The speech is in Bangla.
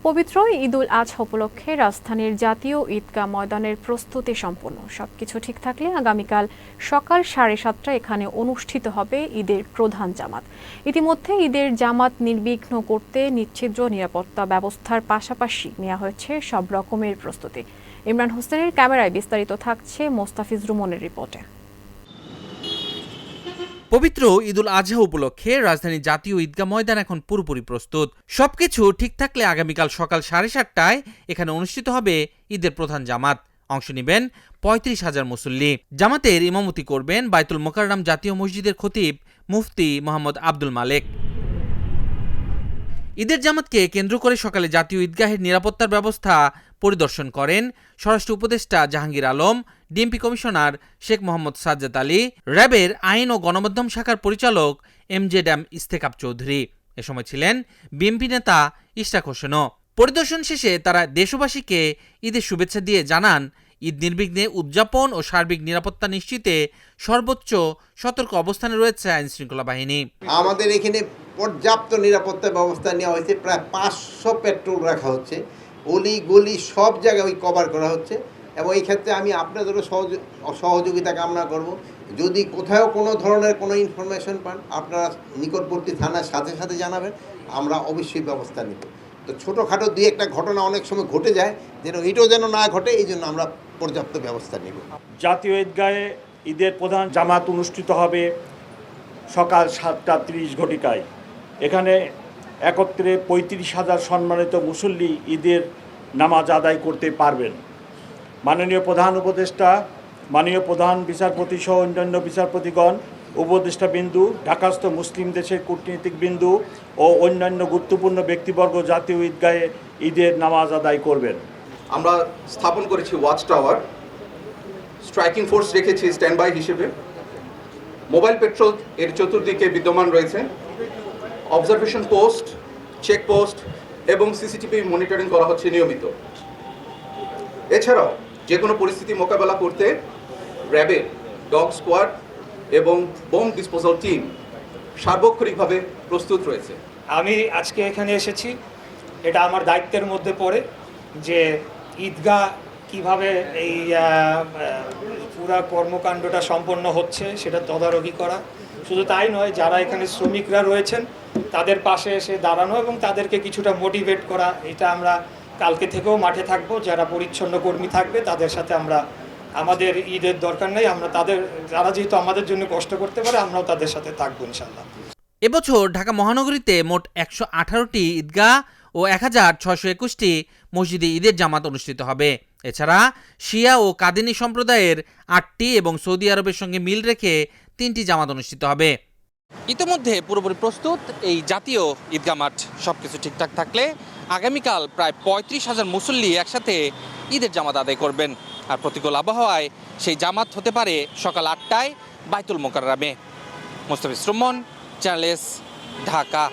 পবিত্র ঈদুল আজহা উপলক্ষে রাজধানীর জাতীয় ঈদগাহ ময়দানের প্রস্তুতি সম্পন্ন। সবকিছু ঠিক থাকলে আগামীকাল সকাল 7:30টায় এখানে অনুষ্ঠিত হবে ঈদের প্রধান জামাত। ইতিমধ্যে ঈদের জামাত নির্বিঘ্ন করতে নিশ্চিদ্র নিরাপত্তা ব্যবস্থার পাশাপাশি নেওয়া হয়েছে সব রকমের প্রস্তুতি। ইমরান হোসেনের ক্যামেরায় বিস্তারিত থাকছে মোস্তাফিজ রুমনের রিপোর্টে। পবিত্র ঈদুল আজহা উপলক্ষে রাজধানীর জাতীয় ঈদগাহ ময়দান এখন পুরোপুরি প্রস্তুত। সবকিছু ঠিক থাকলে আগামীকাল সকাল 7:30টায় এখানে অনুষ্ঠিত হবে ঈদের প্রধান জামাত। অংশ নেবেন 35,000 মুসল্লি। জামাতের ইমামতি করবেন বাইতুল মোকাররম জাতীয় মসজিদের খতিব মুফতি মোহাম্মদ আব্দুল মালেক। ঈদের জামাতকে কেন্দ্র করে সকালে জাতীয় ঈদগাহের নিরাপত্তার ব্যবস্থা পরিদর্শন করেন স্বরাষ্ট্র উপদেষ্টা জাহাঙ্গীর আলম, ডিএমপি কমিশনার শেখ মোহাম্মদ সাজ্জাদ আলী, র্যাবের আইন ও গণমাধ্যম শাখার পরিচালক এমজেড ইস্তেকাব চৌধুরী। এ সময় ছিলেন বিএনপি নেতা ইশরাক হোসেনও। পরিদর্শন শেষে তারা দেশবাসীকে ঈদের শুভেচ্ছা দিয়ে জানান, ঈদ নির্বিঘ্নে উদযাপন ও সার্বিক নিরাপত্তা নিশ্চিতে সর্বোচ্চ সতর্ক অবস্থানে রয়েছে আইন শৃঙ্খলা বাহিনী। আমাদের এখানে পর্যাপ্ত নিরাপত্তা ব্যবস্থা নেওয়া হয়েছে। প্রায় 500 পেট্রোল রাখা হচ্ছে, অলি গলি সব জায়গায় কভার করা হচ্ছে। এবং এই ক্ষেত্রে আমি আপনাদেরও সহযোগিতা কামনা করব। যদি কোথাও কোনো ধরনের কোনো ইনফরমেশন পান, আপনারা নিকটবর্তী থানার সাথে সাথে জানাবেন, আমরা অবশ্যই ব্যবস্থা নেব। তো ছোটোখাটো দুই একটা ঘটনা অনেক সময় ঘটে যায়, এটাও যেন না ঘটে, এই জন্য আমরা পর্যাপ্ত ব্যবস্থা নেব। জাতীয় ঈদগাহে ঈদের প্রধান জামাত অনুষ্ঠিত হবে সকাল 7:30 এখানে একত্রে 35,000 সম্মানিত মুসল্লি ঈদের নামাজ আদায় করতে পারবেন। মাননীয় প্রধান উপদেষ্টা, মাননীয় প্রধান বিচারপতি সহ অন্যান্য বিচারপতিগণ, উপদেষ্টা বিন্দু, ঢাকাস্থ মুসলিম দেশের কূটনীতিক বিন্দু ও অন্যান্য গুরুত্বপূর্ণ ব্যক্তিবর্গ জাতীয় ঈদগাহে ঈদের নামাজ আদায় করবেন। আমরা স্থাপন করেছি ওয়াচ টাওয়ার, স্ট্রাইকিং ফোর্স রেখেছি স্ট্যান্ড বাই হিসেবে, মোবাইল পেট্রোল এর চতুর্দিকে বিদ্যমান রয়েছে, অবজারভেশন পোস্ট, চেক পোস্ট এবং সিসিটিভি মনিটরিং করা হচ্ছে নিয়মিত। এছাড়াও যে কোনো পরিস্থিতি মোকাবেলা করতে র্যাবের ডগ স্কোয়াড এবং বোম ডিসপোজাল টিম সার্বক্ষণিকভাবে প্রস্তুত রয়েছে। আমি আজকে এখানে এসেছি, এটা আমার দায়িত্বের মধ্যে পড়ে যে ঈদগাহ কিভাবে এই পুরা কর্মকাণ্ডটা সম্পন্ন হচ্ছে সেটা তদারকি করা। শুধু তাই নয়, যারা এখানে শ্রমিকরা রয়েছেন তাদের পাশে এসে দাঁড়ানো এবং তাদেরকে কিছুটা মোটিভেট করা। এটা আমরা কালকে থেকেও মাঠে থাকবো, যারা পরিচ্ছন্ন কর্মী থাকবে তাদের সাথে আমরা, আমাদের ঈদের দরকার নেই, আমরা যারা যেহেতু আমাদের জন্য কষ্ট করতে পারে আমরাও তাদের সাথে থাকবো ইনশাল্লাহ। এবছর ঢাকা মহানগরীতে মোট 118টি ঈদগাহ ও 1621টি মসজিদে ঈদের জামাত অনুষ্ঠিত হবে। এছাড়া শিয়া ও কাদিনী সম্প্রদায়ের 8টি এবং সৌদি আরবের সঙ্গে মিল রেখে 3টি জামাত অনুষ্ঠিত হবে। ইতিমধ্যে পুরোপুরি প্রস্তুত এই জাতীয় ঈদগাহ মাঠ। সবকিছু ঠিকঠাক থাকলে আগামীকাল প্রায় 35,000 মুসল্লি একসাথে ঈদের জামাত আদায় করবেন। আর প্রতিকূল আবহাওয়ায় সেই জামাত হতে পারে সকাল 8টায় বাইতুল মোকাররমে। Mostafiz Ruman, channel S, Dhaka.